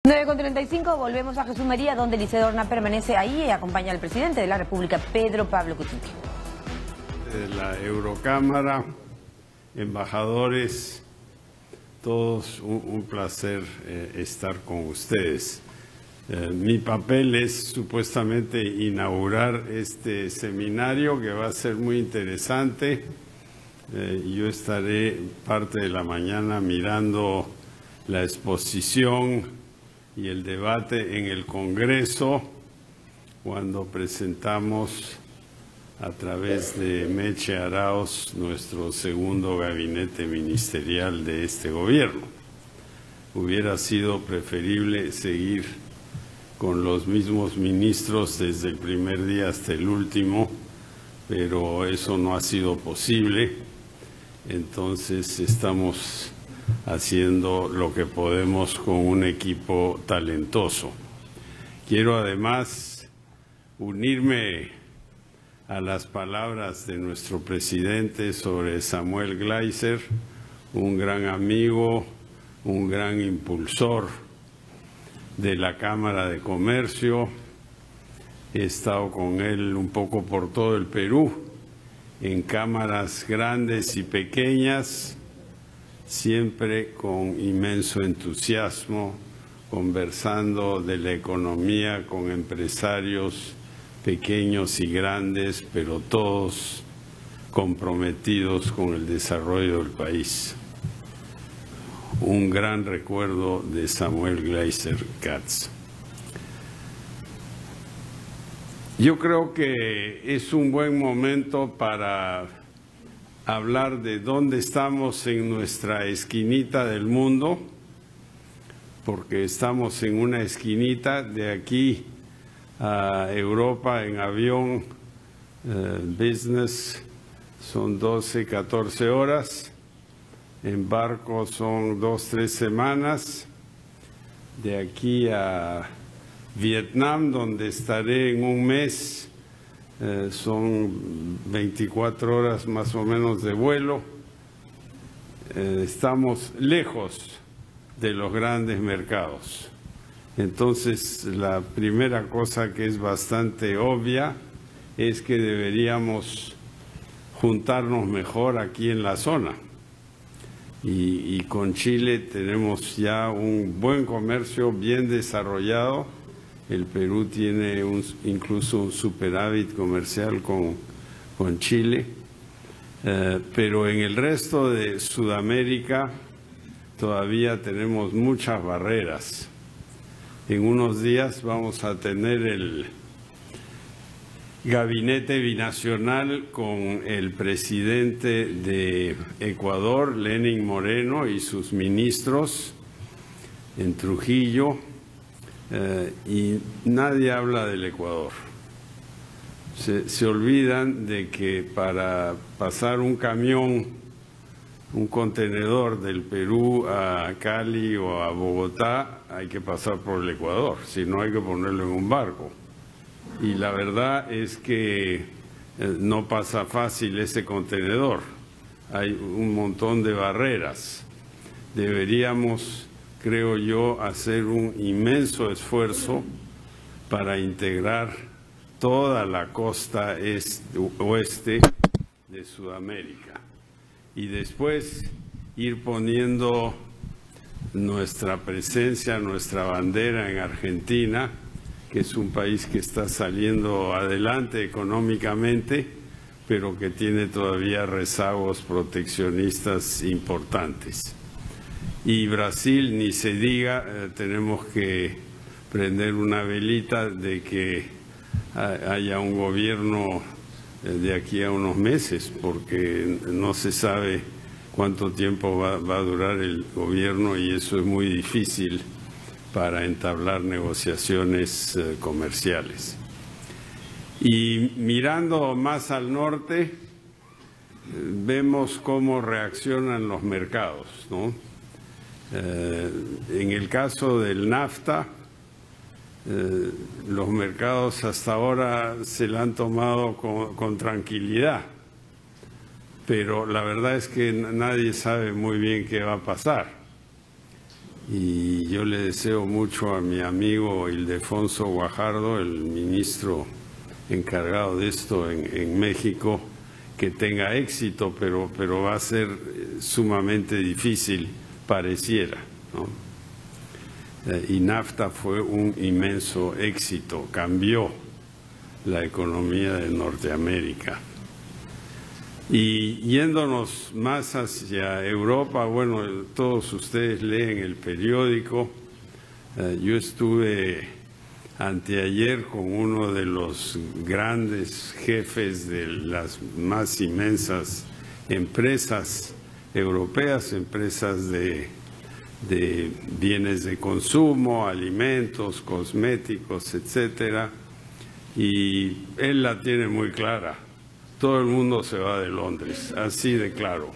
9:35, volvemos a Jesús María, donde Liceo Orna permanece ahí y acompaña al presidente de la República, Pedro Pablo Kuczynski. De la Eurocámara, embajadores, todos un placer estar con ustedes. Mi papel es supuestamente inaugurar este seminario que va a ser muy interesante. Yo estaré parte de la mañana mirando la exposición y el debate en el Congreso cuando presentamos a través de Meche Arauz nuestro segundo gabinete ministerial de este gobierno. Hubiera sido preferible seguir con los mismos ministros desde el primer día hasta el último, pero eso no ha sido posible. Entonces estamos haciendo lo que podemos con un equipo talentoso. Quiero además unirme a las palabras de nuestro presidente sobre Samuel Gleiser, un gran amigo, un gran impulsor de la Cámara de Comercio. He estado con él un poco por todo el Perú, en cámaras grandes y pequeñas, siempre con inmenso entusiasmo, conversando de la economía con empresarios pequeños y grandes, pero todos comprometidos con el desarrollo del país. Un gran recuerdo de Samuel Gleiser Katz. Yo creo que es un buen momento para hablar de dónde estamos en nuestra esquinita del mundo, porque estamos en una esquinita de aquí a Europa en avión, business, son 12, 14 horas, en barco son 2, 3 semanas, de aquí a Vietnam, donde estaré en un mes, son 24 horas más o menos de vuelo. Estamos lejos de los grandes mercados. Entonces, la primera cosa que es bastante obvia es que deberíamos juntarnos mejor aquí en la zona. Y con Chile tenemos ya un buen comercio bien desarrollado. El Perú tiene incluso un superávit comercial con Chile. Pero en el resto de Sudamérica todavía tenemos muchas barreras. En unos días vamos a tener el gabinete binacional con el presidente de Ecuador, Lenín Moreno, y sus ministros en Trujillo, y nadie habla del Ecuador. Se olvidan de que para pasar un camión, un contenedor del Perú a Cali o a Bogotá, hay que pasar por el Ecuador, si no hay que ponerlo en un barco. Y la verdad es que no pasa fácil ese contenedor, hay un montón de barreras. Deberíamos, creo yo, hacer un inmenso esfuerzo para integrar toda la costa oeste de Sudamérica y después ir poniendo nuestra presencia, nuestra bandera en Argentina, que es un país que está saliendo adelante económicamente, pero que tiene todavía rezagos proteccionistas importantes. Y Brasil, ni se diga, tenemos que prender una velita de que haya un gobierno de aquí a unos meses, porque no se sabe cuánto tiempo va a durar el gobierno y eso es muy difícil para entablar negociaciones comerciales. Y mirando más al norte, vemos cómo reaccionan los mercados, ¿no? En el caso del NAFTA, los mercados hasta ahora se la han tomado con tranquilidad, pero la verdad es que nadie sabe muy bien qué va a pasar. y yo le deseo mucho a mi amigo Ildefonso Guajardo, el ministro encargado de esto en México, que tenga éxito, pero va a ser sumamente difícil, pareciera, ¿no? Y NAFTA fue un inmenso éxito, cambió la economía de Norteamérica. Y yéndonos más hacia Europa, bueno, todos ustedes leen el periódico. Yo estuve anteayer con uno de los grandes jefes de las más inmensas empresas europeas, empresas de bienes de consumo, alimentos, cosméticos, etcétera, y él la tiene muy clara. Todo el mundo se va de Londres, así de claro.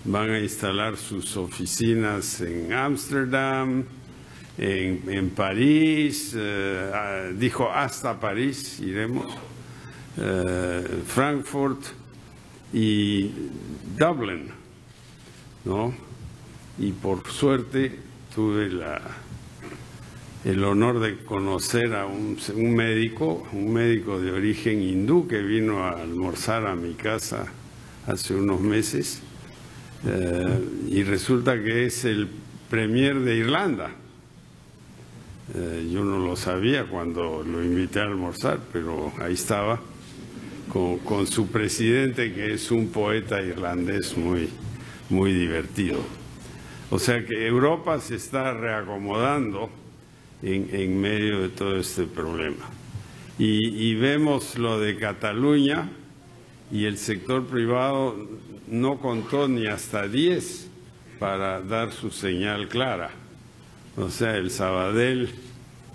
Van a instalar sus oficinas en Ámsterdam, en París, dijo hasta París iremos, Frankfurt y Dublín, ¿no? Y por suerte tuve el honor de conocer a un médico de origen hindú que vino a almorzar a mi casa hace unos meses, y resulta que es el premier de Irlanda. Yo no lo sabía cuando lo invité a almorzar, pero ahí estaba con su presidente, que es un poeta irlandés muy divertido. O sea que Europa se está reacomodando en medio de todo este problema. Y vemos lo de Cataluña, y el sector privado no contó ni hasta 10 para dar su señal clara. O sea, el Sabadell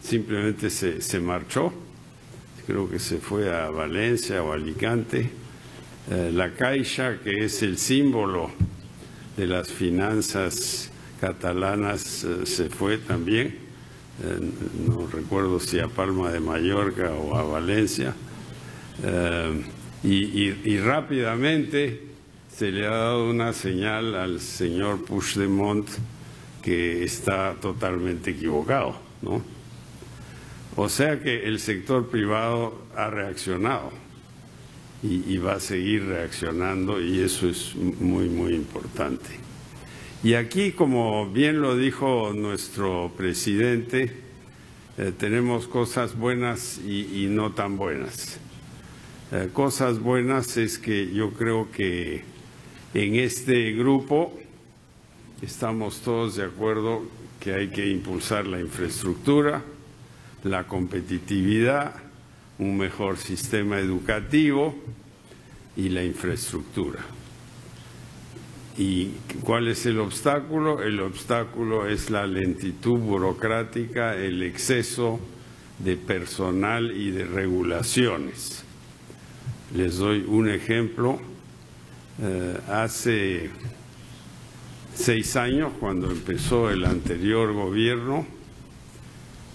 simplemente se marchó, creo que se fue a Valencia o Alicante. La Caixa, que es el símbolo de las finanzas catalanas, se fue también, no recuerdo si a Palma de Mallorca o a Valencia, y rápidamente se le ha dado una señal al señor Puigdemont que está totalmente equivocado, ¿no? O sea que el sector privado ha reaccionado y va a seguir reaccionando, y eso es muy importante. Y aquí, como bien lo dijo nuestro presidente, tenemos cosas buenas y no tan buenas. Cosas buenas es que yo creo que en este grupo estamos todos de acuerdo que hay que impulsar la infraestructura, la competitividad, un mejor sistema educativo y la infraestructura. ¿Y cuál es el obstáculo? El obstáculo es la lentitud burocrática, el exceso de personal y de regulaciones. Les doy un ejemplo. Hace 6 años, cuando empezó el anterior gobierno,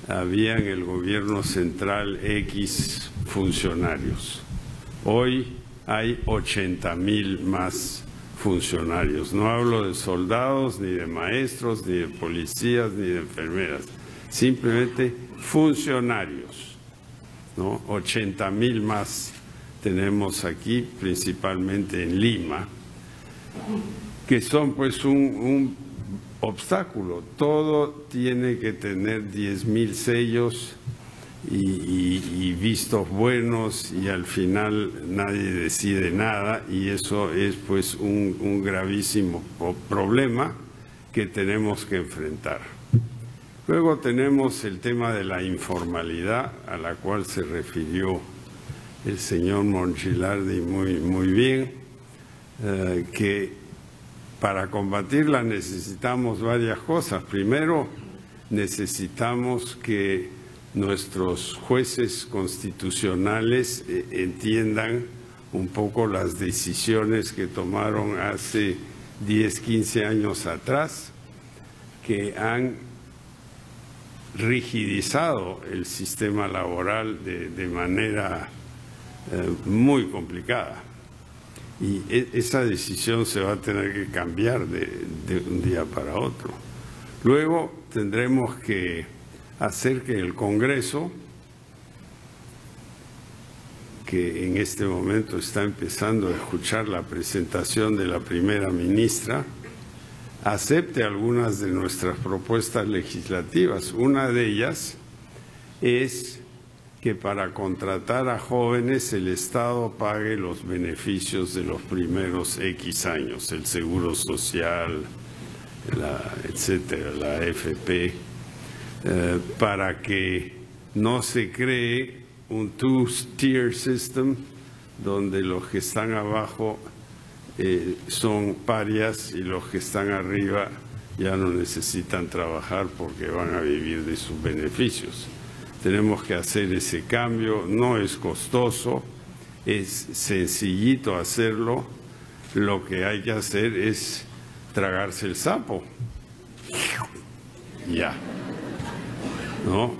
había en el gobierno central X funcionarios. Hoy hay 80,000 más funcionarios. No hablo de soldados, ni de maestros, ni de policías, ni de enfermeras. Simplemente funcionarios, ¿no? 80,000 más tenemos aquí, principalmente en Lima, que son pues un obstáculo. Todo tiene que tener 10,000 sellos y vistos buenos, y al final nadie decide nada, y eso es pues un gravísimo problema que tenemos que enfrentar. Luego tenemos el tema de la informalidad, a la cual se refirió el señor Monchilardi muy bien, que para combatirla necesitamos varias cosas. Primero, necesitamos que nuestros jueces constitucionales entiendan un poco las decisiones que tomaron hace 10, 15 años atrás, que han rigidizado el sistema laboral de manera muy complicada. Y esa decisión se va a tener que cambiar de un día para otro. Luego tendremos que hacer que el Congreso, que en este momento está empezando a escuchar la presentación de la primera ministra, acepte algunas de nuestras propuestas legislativas. Una de ellas es que para contratar a jóvenes el Estado pague los beneficios de los primeros X años, el seguro social, etcétera, la AFP, para que no se cree un two-tier system donde los que están abajo son parias y los que están arriba ya no necesitan trabajar porque van a vivir de sus beneficios. Tenemos que hacer ese cambio, no es costoso, es sencillito hacerlo. Lo que hay que hacer es tragarse el sapo. Ya. ¿No?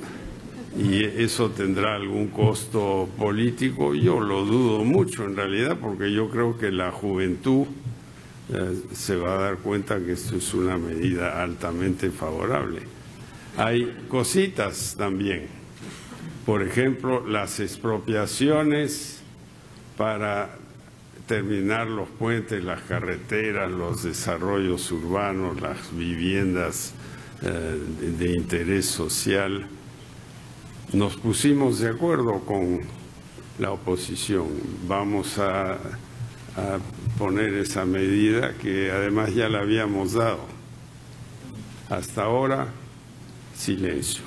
Y eso tendrá algún costo político. Yo lo dudo mucho en realidad, porque yo creo que la juventud se va a dar cuenta que esto es una medida altamente favorable. Hay cositas también. Por ejemplo, las expropiaciones para terminar los puentes, las carreteras, los desarrollos urbanos, las viviendas de interés social. Nos pusimos de acuerdo con la oposición. Vamos a poner esa medida que además ya la habíamos dado. Hasta ahora, silencio.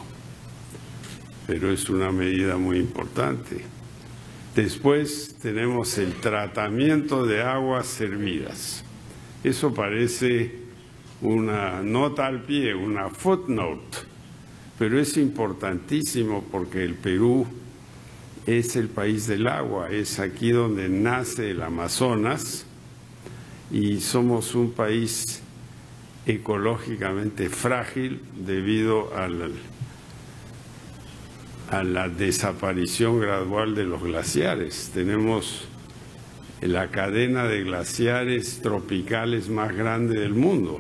Pero es una medida muy importante. Después tenemos el tratamiento de aguas servidas. Eso parece una nota al pie, una footnote, pero es importantísimo porque el Perú es el país del agua, es aquí donde nace el Amazonas y somos un país ecológicamente frágil debido a la desaparición gradual de los glaciares. Tenemos la cadena de glaciares tropicales más grande del mundo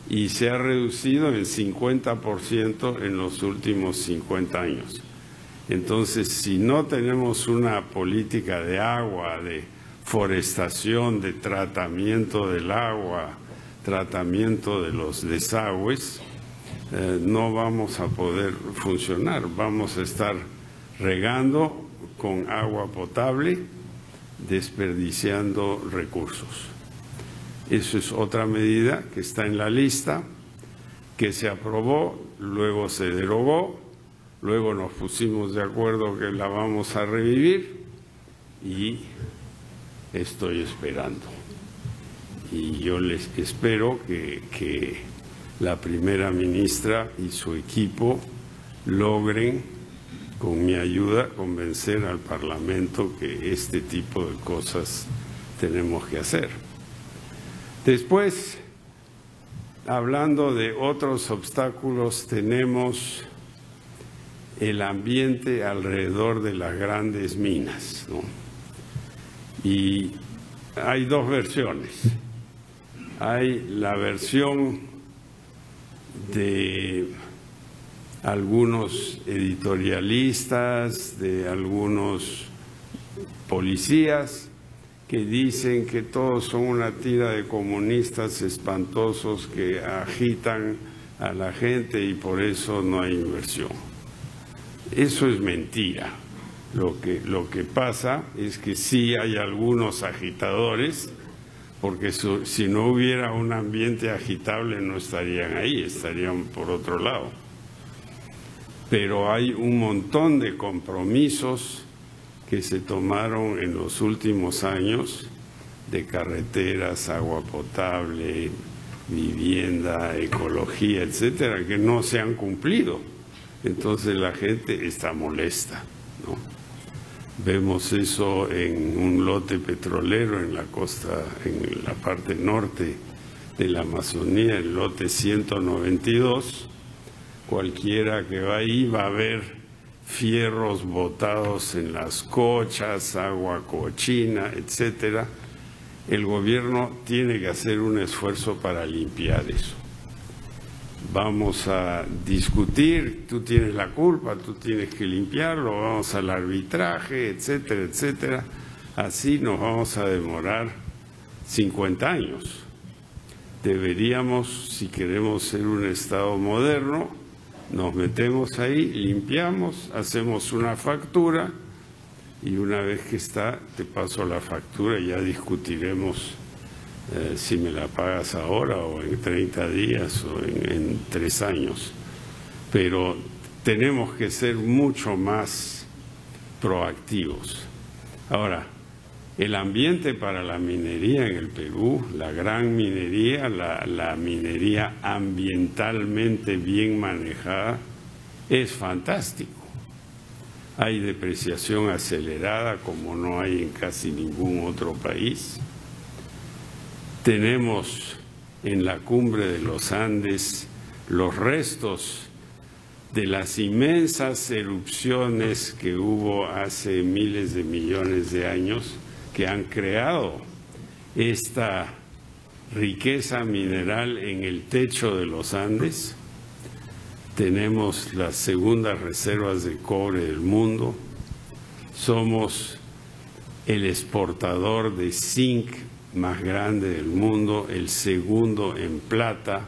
y se ha reducido en 50% en los últimos 50 años. Entonces, si no tenemos una política de agua, de forestación, de tratamiento del agua, tratamiento de los desagües, no vamos a poder funcionar. Vamos a estar regando con agua potable, desperdiciando recursos. Eso es otra medida que está en la lista, que se aprobó, luego se derogó, luego nos pusimos de acuerdo que la vamos a revivir y estoy esperando. Y yo les espero que la primera ministra y su equipo logren, con mi ayuda, convencer al Parlamento que este tipo de cosas tenemos que hacer. Después, hablando de otros obstáculos, tenemos el ambiente alrededor de las grandes minas, ¿no? Y hay dos versiones. Hay la versión de algunos editorialistas, de algunos policías que dicen que todos son una tira de comunistas espantosos que agitan a la gente y por eso no hay inversión. Eso es mentira. Lo que pasa es que sí hay algunos agitadores, porque si no hubiera un ambiente agitable no estarían ahí, estarían por otro lado. Pero hay un montón de compromisos que se tomaron en los últimos años de carreteras, agua potable, vivienda, ecología, etcétera, que no se han cumplido. Entonces la gente está molesta, ¿no? Vemos eso en un lote petrolero en la costa, en la parte norte de la Amazonía, el lote 192. Cualquiera que va ahí va a ver fierros botados en las cochas, agua cochina, etcétera. El gobierno tiene que hacer un esfuerzo para limpiar eso. vamos a discutir, tú tienes la culpa, tú tienes que limpiarlo, vamos al arbitraje, etcétera, etcétera. Así nos vamos a demorar 50 años. Deberíamos, si queremos ser un Estado moderno, nos metemos ahí, limpiamos, hacemos una factura y una vez que está, te paso la factura y ya discutiremos si me la pagas ahora o en 30 días o en 3 años. Pero tenemos que ser mucho más proactivos. Ahora, el ambiente para la minería en el Perú, la gran minería, la minería ambientalmente bien manejada, es fantástico. Hay depreciación acelerada como no hay en casi ningún otro país. Tenemos en la cumbre de los Andes los restos de las inmensas erupciones que hubo hace miles de millones de años que han creado esta riqueza mineral en el techo de los Andes. Tenemos las segundas reservas de cobre del mundo. Somos el exportador de zinc más grande del mundo, el segundo en plata,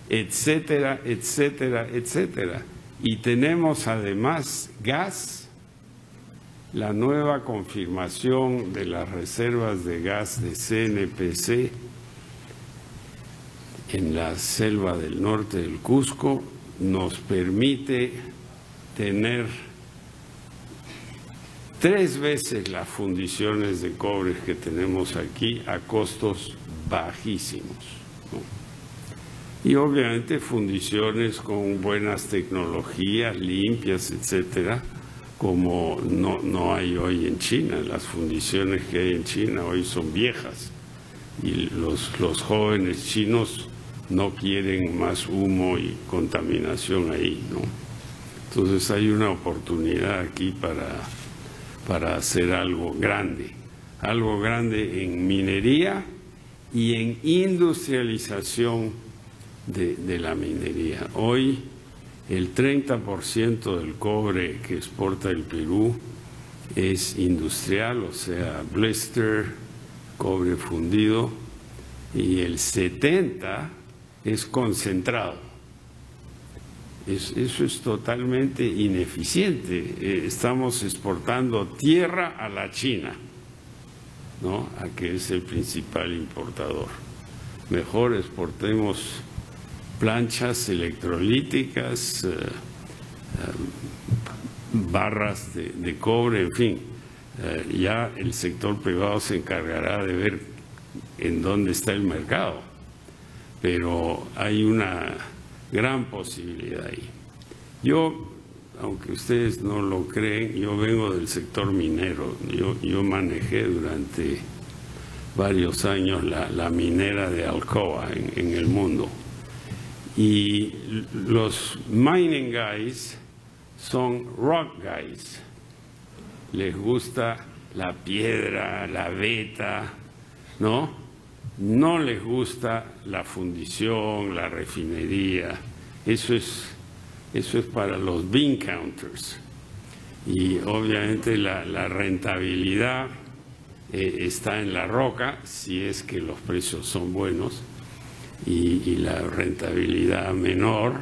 etcétera, etcétera, etcétera. Y tenemos además gas, la nueva confirmación de las reservas de gas de CNPC en la selva del norte del Cusco nos permite tener 3 veces las fundiciones de cobre que tenemos aquí a costos bajísimos, ¿no? Y obviamente fundiciones con buenas tecnologías, limpias, etcétera, como no hay hoy en China. Las fundiciones que hay en China hoy son viejas y los jóvenes chinos no quieren más humo y contaminación ahí, ¿no? Entonces hay una oportunidad aquí para hacer algo grande en minería y en industrialización de la minería. Hoy el 30% del cobre que exporta el Perú es industrial, o sea, blister, cobre fundido, y el 70% es concentrado. Eso es totalmente ineficiente. Estamos exportando tierra a la China, ¿no? A que es el principal importador. Mejor exportemos planchas electrolíticas, barras de cobre, en fin. Ya el sector privado se encargará de ver en dónde está el mercado, pero hay una gran posibilidad ahí. Yo, aunque ustedes no lo creen, yo vengo del sector minero. Yo manejé durante varios años la minera de Alcoa en el mundo. Y los mining guys son rock guys. Les gusta la piedra, la veta, ¿no? No les gusta la fundición, la refinería. Eso es para los bean counters. Y obviamente la rentabilidad está en la roca, si es que los precios son buenos, y la rentabilidad menor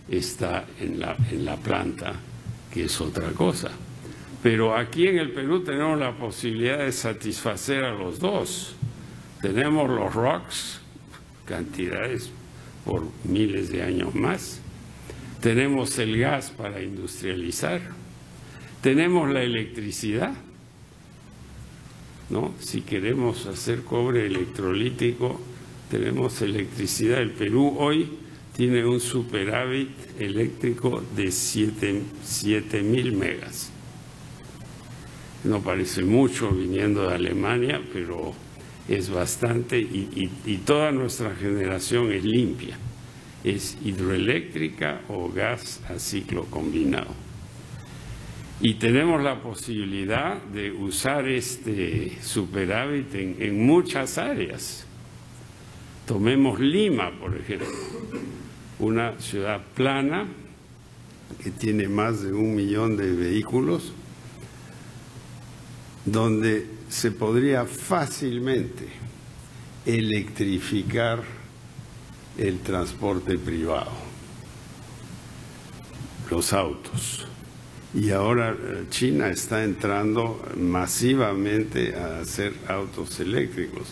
está en la planta, que es otra cosa. Pero aquí en el Perú tenemos la posibilidad de satisfacer a los dos. Tenemos los rocks, cantidades por miles de años más. Tenemos el gas para industrializar. Tenemos la electricidad, ¿no? Si queremos hacer cobre electrolítico, tenemos electricidad. El Perú hoy tiene un superávit eléctrico de 7.000 megas. No parece mucho viniendo de Alemania, pero es bastante, y toda nuestra generación es limpia, es hidroeléctrica o gas a ciclo combinado. Y tenemos la posibilidad de usar este superávit en muchas áreas. Tomemos Lima, por ejemplo. una ciudad plana que tiene más de 1 millón de vehículos, donde se podría fácilmente electrificar el transporte privado, los autos. Y ahora China está entrando masivamente a hacer autos eléctricos.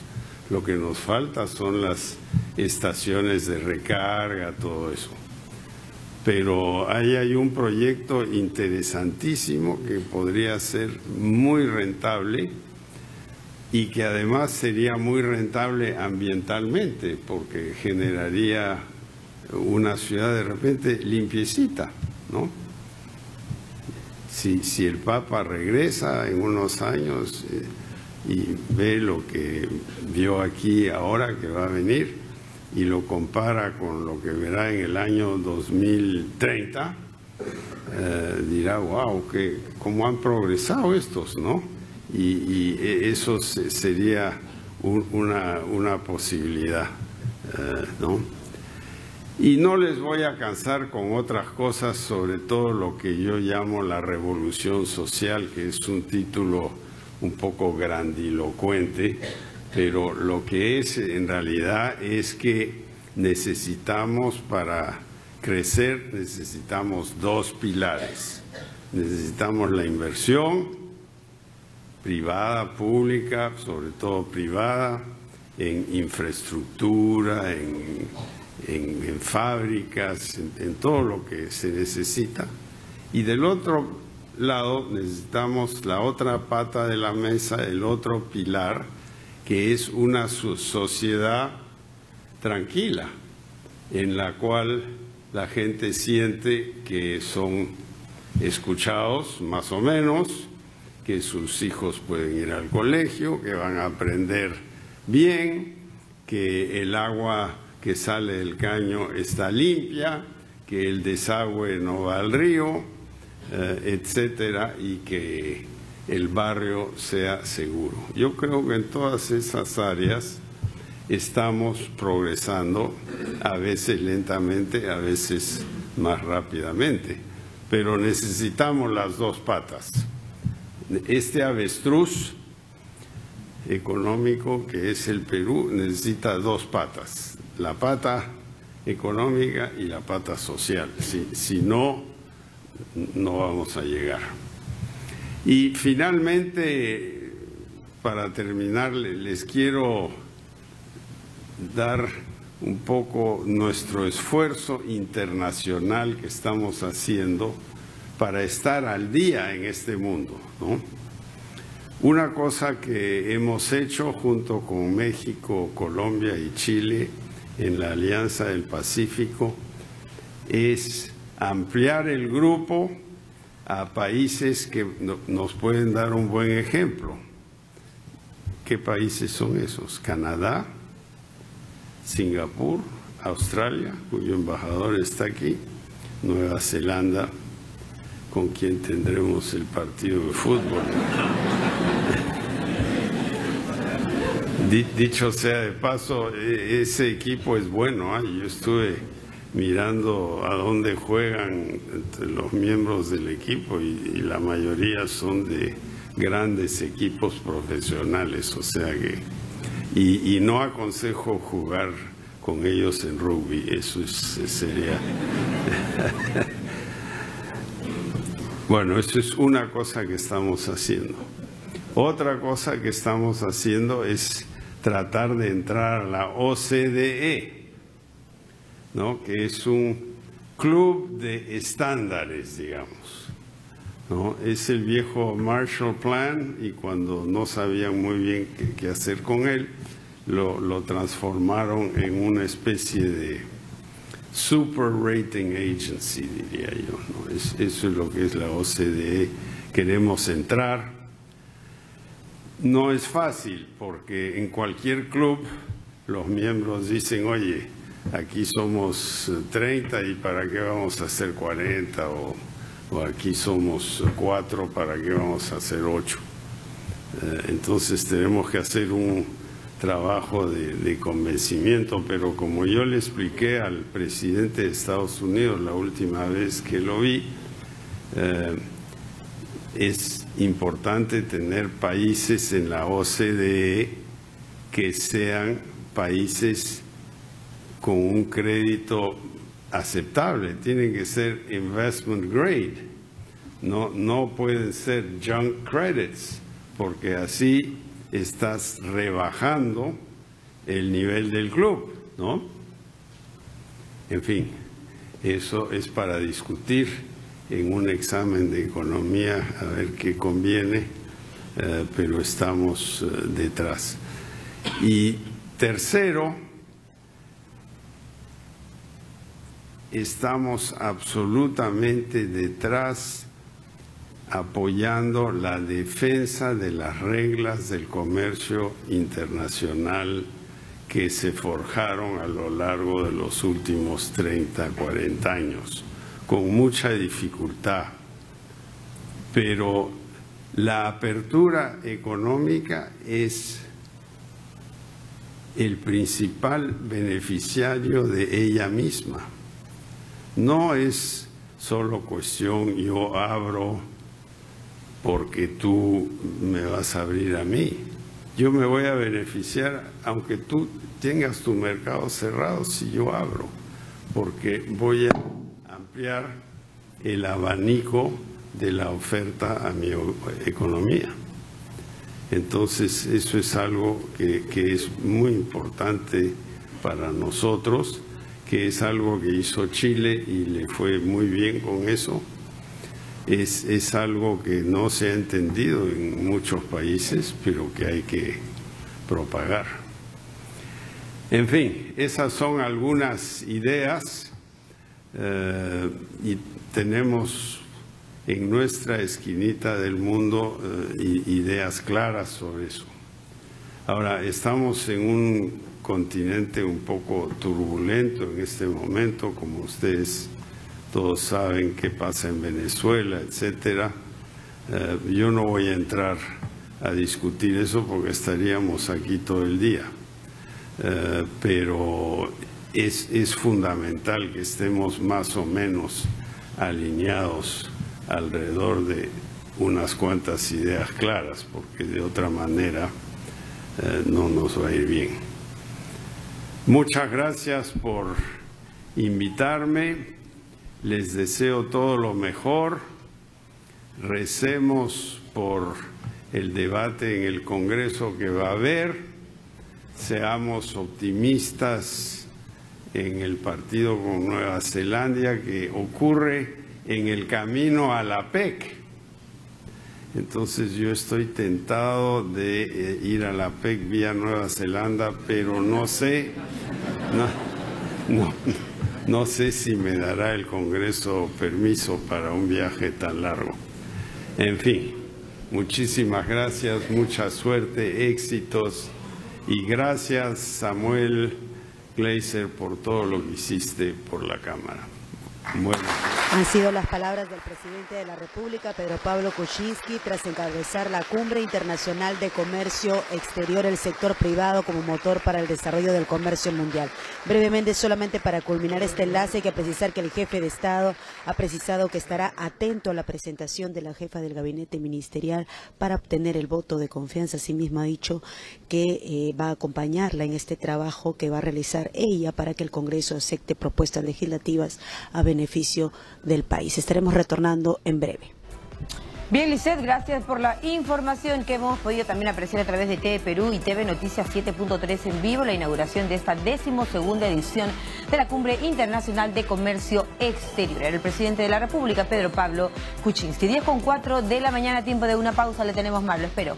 Lo que nos falta son las estaciones de recarga, todo eso. Pero ahí hay un proyecto interesantísimo que podría ser muy rentable y que además sería muy rentable ambientalmente, porque generaría una ciudad de repente limpiecita, ¿no? Si el Papa regresa en unos años y ve lo que vio aquí ahora que va a venir y lo compara con lo que verá en el año 2030, dirá, wow, cómo han progresado estos, ¿no? Y eso sería una posibilidad, ¿no? Y no les voy a cansar con otras cosas, sobre todo lo que yo llamo la revolución social, que es un título un poco grandilocuente, pero lo que es en realidad es que necesitamos, para crecer, necesitamos 2 pilares. Necesitamos la inversión privada, pública, sobre todo privada, en infraestructura, en fábricas, en todo lo que se necesita. Y del otro lado necesitamos la otra pata de la mesa, el otro pilar, que es una sociedad tranquila, en la cual la gente siente que son escuchados más o menos, que sus hijos pueden ir al colegio, que van a aprender bien, que el agua que sale del caño está limpia, que el desagüe no va al río, etcétera, y que el barrio sea seguro. Yo creo que en todas esas áreas estamos progresando, a veces lentamente, a veces más rápidamente, pero necesitamos las 2 patas. Este avestruz económico que es el Perú necesita 2 patas, la pata económica y la pata social. Si no, no vamos a llegar. Y finalmente, para terminar, les quiero dar un poco nuestro esfuerzo internacional que estamos haciendo para estar al día en este mundo, ¿no? Una cosa que hemos hecho junto con México, Colombia y Chile en la Alianza del Pacífico es ampliar el grupo a países que nos pueden dar un buen ejemplo. ¿Qué países son esos? Canadá, Singapur, Australia, cuyo embajador está aquí, Nueva Zelanda, con quien tendremos el partido de fútbol. Dicho sea de paso, ese equipo es bueno, ¿eh? Yo estuve mirando a dónde juegan los miembros del equipo y la mayoría son de grandes equipos profesionales, o sea que y no aconsejo jugar con ellos en rugby, eso sería bueno, eso es una cosa que estamos haciendo. Otra cosa que estamos haciendo es tratar de entrar a la OCDE, ¿no? Que es un club de estándares, digamos, ¿no? Es el viejo Marshall Plan, y cuando no sabían muy bien qué hacer con él, lo transformaron en una especie de super rating agency, diría yo, ¿no? Eso es lo que es la OCDE. Queremos entrar. No es fácil, porque en cualquier club los miembros dicen, oye, aquí somos 30 y ¿para qué vamos a hacer 40? O aquí somos 4, ¿para qué vamos a hacer 8? Entonces tenemos que hacer un trabajo de convencimiento, pero como yo le expliqué al presidente de Estados Unidos la última vez que lo vi, es importante tener países en la OCDE que sean países con un crédito aceptable. Tienen que ser investment grade, no pueden ser junk credits, porque así estás rebajando el nivel del club, ¿no? En fin, eso es para discutir en un examen de economía, a ver qué conviene, pero estamos detrás. Y tercero, estamos absolutamente detrás apoyando la defensa de las reglas del comercio internacional que se forjaron a lo largo de los últimos 30, 40 años, con mucha dificultad. Pero la apertura económica es el principal beneficiario de ella misma. No es solo cuestión yo abro porque tú me vas a abrir a mí. Yo me voy a beneficiar aunque tú tengas tu mercado cerrado si yo abro, porque voy a ampliar el abanico de la oferta a mi economía. Entonces eso es algo que es muy importante para nosotros, que es algo que hizo Chile y le fue muy bien con eso. Es algo que no se ha entendido en muchos países, pero que hay que propagar. En fin, esas son algunas ideas y tenemos en nuestra esquinita del mundo ideas claras sobre eso. Ahora, estamos en un continente un poco turbulento en este momento, como ustedes todos saben qué pasa en Venezuela, etcétera. Yo no voy a entrar a discutir eso porque estaríamos aquí todo el día. Pero es fundamental que estemos más o menos alineados alrededor de unas cuantas ideas claras, porque de otra manera no nos va a ir bien. Muchas gracias por invitarme. Les deseo todo lo mejor. Recemos por el debate en el Congreso que va a haber. Seamos optimistas en el partido con Nueva Zelanda que ocurre en el camino a la PEC. Entonces yo estoy tentado de ir a la PEC vía Nueva Zelanda, pero no sé, no sé si me dará el Congreso permiso para un viaje tan largo. En fin, muchísimas gracias, mucha suerte, éxitos y gracias Samuel Gleiser por todo lo que hiciste por la Cámara. Bueno. Han sido las palabras del presidente de la República, Pedro Pablo Kuczynski, tras encabezar la Cumbre Internacional de Comercio Exterior, el sector privado como motor para el desarrollo del comercio mundial. Brevemente, solamente para culminar este enlace, hay que precisar que el jefe de Estado ha precisado que estará atento a la presentación de la jefa del gabinete ministerial para obtener el voto de confianza. Asimismo ha dicho que va a acompañarla en este trabajo que va a realizar ella para que el Congreso acepte propuestas legislativas a beneficio del país. Estaremos retornando en breve. Bien, Lisette, gracias por la información que hemos podido también apreciar a través de TV Perú y TV Noticias 7.3 en vivo, la inauguración de esta 12ª edición de la Cumbre Internacional de Comercio Exterior. Era el presidente de la República, Pedro Pablo Kuczynski. 10:04 de la mañana, tiempo de una pausa, le tenemos más, lo espero.